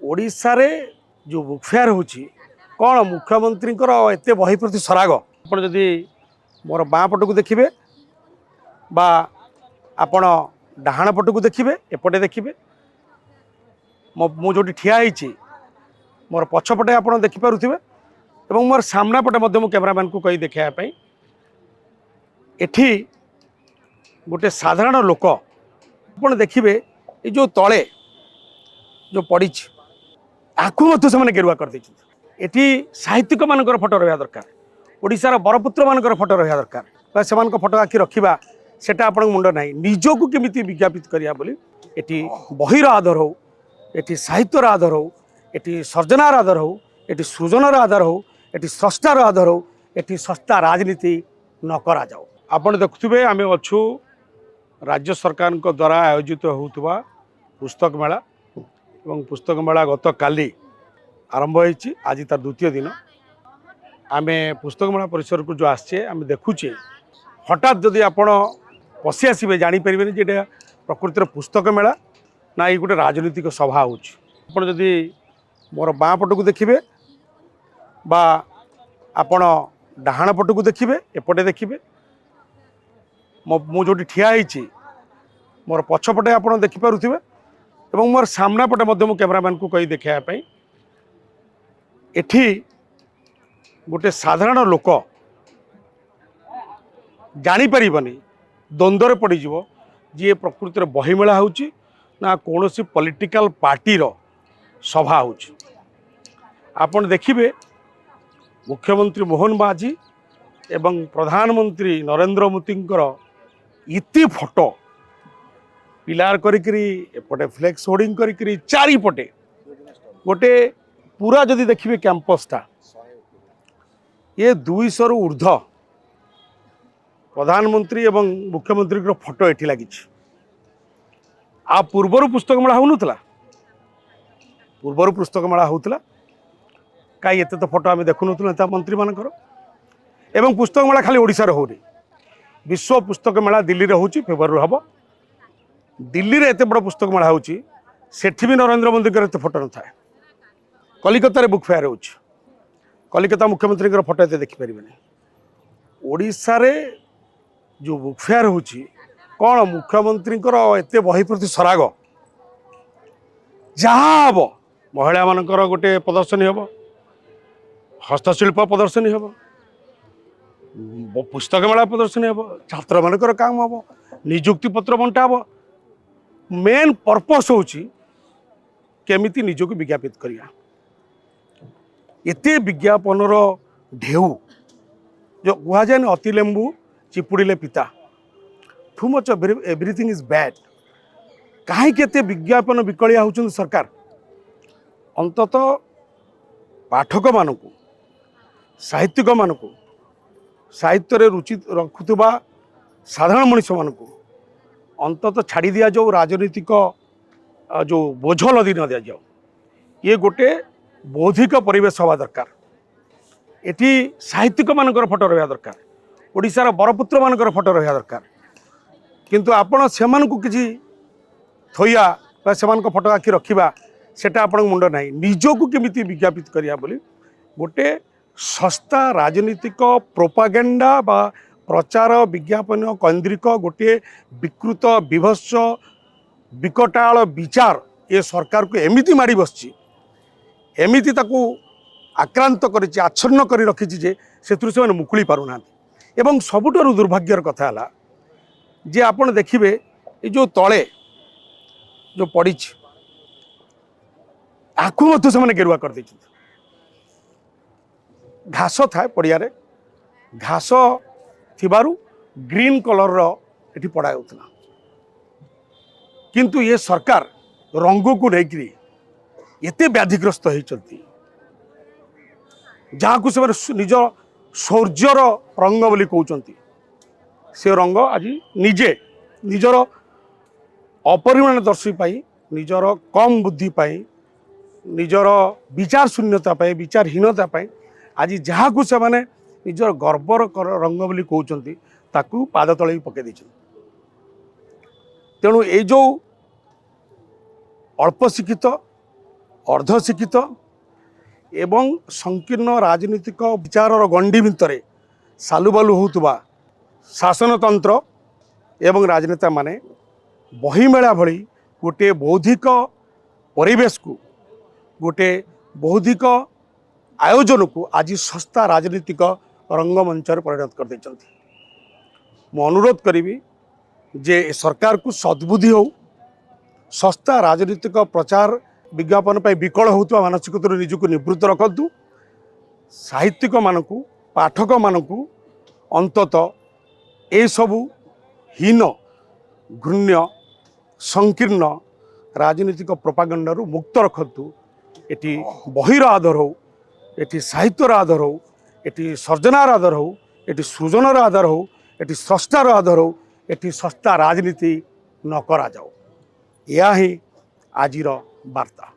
ओडिशा रे जो book fair होची कौन मुख्यमंत्री एत बही प्रति सराग आप जदि मोर बाँ पट को देखिए बा आपण डाहाण पट को देखिए एपटे देखिए मुझे ठिया होती मोर पछपटे आप देखिपे और मोर सामना पटे मु कैमरामैन को कही देखापी एठी गोटे साधारण लोक आप देखिए ये जो तले जो पड़ी आखु से गेरुआ कर एटी साहित्यिक मानकर फोटो रहा दरकार ओडिशार बरपुत्र मानकर फोटो रहा दरकार से फोटो आखि रखा सेटा आपण मुंड ना निजक केमी विज्ञापित करिया बोली एटी बहीर आदर हो एटी साहित्यर आदर हो एटी सर्जनार आदर हो एटी सृजनर आदर हो एटी स्रष्टार आदर हो एटी सस्ता राजनीति न करा जाओ। आपण देखुवे आम अच्छु राज्य सरकार द्वारा आयोजित होउतबा पुस्तक मेला और पुस्तक मेला गत काली आरंभ होती आज तार द्वितीय दिन आम पुस्तक मेला परिसर को जो आसे आम देखुचे हठात जदि आपण पशि आसबे जानीपर जे प्रकृतिर पुस्तक मेला ना ये गोटे राजनीतिक सभा होती मोर बाँ पट को देखिए बा आपण डाहाण पट को देखिए एपटे देखिए मुझे ठिया होती मोर पछपटे आप देखिपे और मोर सामना पटे मु कैमरामैन को कही देखापी एठी गोटे साधारण लोक जानीपर द्वंद्व पड़ज जी प्रकृति बही मेला होची ना कौन सी पॉलिटिकल पार्टी सभा होची। आपण देखिए मुख्यमंत्री मोहन बाजी एवं प्रधानमंत्री नरेंद्र मोदींकर इति फोटो पिलार करी एपटे फ्लेक्स होर्डिंग करी चारिपटे गोटे पूरा जदि देखिए कैंपसटा ये 200 रु ऊर्ध्व प्रधानमंत्री एवं मुख्यमंत्री फोटो एठी लगी आ पूर्वर पुस्तक मेला होनुतला पूर्वर पुस्तक मेला होउतला कहीं एत तो फोटो आम देखुन नेता मंत्री मानकर एवं पुस्तक मेला खाली ओडिशा रे होनी विश्व पुस्तक मेला दिल्ली रे होची फेब्रुआरी हम दिल्ली रे एत बड़ पुस्तक मेला होची सेठी भी नरेंद्र मोदी एत फोटो न थाए कलिकता रे बुक फेयर होची कलिकता मुख्यमंत्री फोटो एत देखिपर ओडिशा रे जो बुक फेयर होची कौन मुख्यमंत्री एत बही प्रति सराग जहाँ हम महिला मानकर गोटे प्रदर्शनी हम हस्तशिल्प प्रदर्शनी हम पुस्तक मेला प्रदर्शनी हम छात्र मानकर काम हम निजुक्ति पत्र बंटा हम मेन पर्पस होची केमिति निजक विज्ञापित करिया एते विज्ञापन ढेउ जो कह जाए अति लेंबू चिपुड़िले पिता too much everything is bad कहीं केते विज्ञापन विकलिया होचन सरकार अंततः पाठक मानकु साहित्यिक मानकु साहित्य रे रुचि रखुवा साधारण मनुष्य मानकु अंततः छाड़ी दिया जाओ राजनीतिक जो बोझ लदी न दिया जाओ ये गोटे बौद्धिक परिवेश हवा दरकार एटी साहित्यिक मानकर फोटो रहा दरकार ओडिशार बरपुत्र मानकर फोटो रहा दरकार किंतु आपण सेमानकु किछि थोइया बा सेमानक फोटो आखि रखिबा सेटा आपण मुंड ना निजक केमिति विज्ञापित करिया बोली गोटे सस्ता राजनीतिक प्रोपागेंडा बा प्रचार विज्ञापन केन्द्रिक गोटे विकृत विभत्स विकटाल विचार ये सरकार को एमिति माड़ी बसची एमिति ताकू आक्रांत करिछि आच्छन्न करी रखिछि जे सेतुरु से मुकुली पारुना एवं सबुठारु दुर्भाग्यर कथा है जे आपण देखिए ये जो तले जो पड़ी आखु से गेरुआ कर दे घास थाए पड़िया घास थिबारु ग्रीन कलर एठी पड़ा होता किंतु ये सरकार रंग को लेकर एते व्याधिग्रस्त होती जहाँ को से निज शौर्यर रंग बोली कहते से रंग आज निजे निजर अपरिमाण दर्शी पाई निजर कम बुद्धि पाई निजर विचार शून्यता पाई विचारहीनता पाई आज जहाँ को से माने निजर गर्वर रंग बोली कहते ताकू पाद तले पकई दे तेणु ये जो अल्प शिक्षित अर्धशिक्षित एवं संकीर्ण राजनीतिक विचारर गंडी भितर सालुबालु होउतबा शासनतंत्र एवं राजनेता माने बहिमेला भली गोटे बौद्धिक परिवेश को गोटे बौद्धिक आयोजन को आज सस्ता राजनीतिक रंगमंच परिणत कर देछंती। मु अनुरोध करी जे सरकार को सद्बुद्धि हो सस्ता राजनीतिक प्रचार विज्ञापन पर विकल होता मानसिकता निजक निवृत्त रखु। साहित्यिक मानकु पाठक मानकु अंतत ए सबु हीन घृण्य संकीर्ण राजनीतिक प्रोपागंडारू मुक्त रखु। एटी बहिर आदर हो एटी साहित्यर आदर हो एटी सर्जनार आदर हो एटी सृजनर आदर हो एटी स्रष्टार आदर हो एटी सस्ता राजनीति न करा जाओ। यह ही आजिर वार्ता।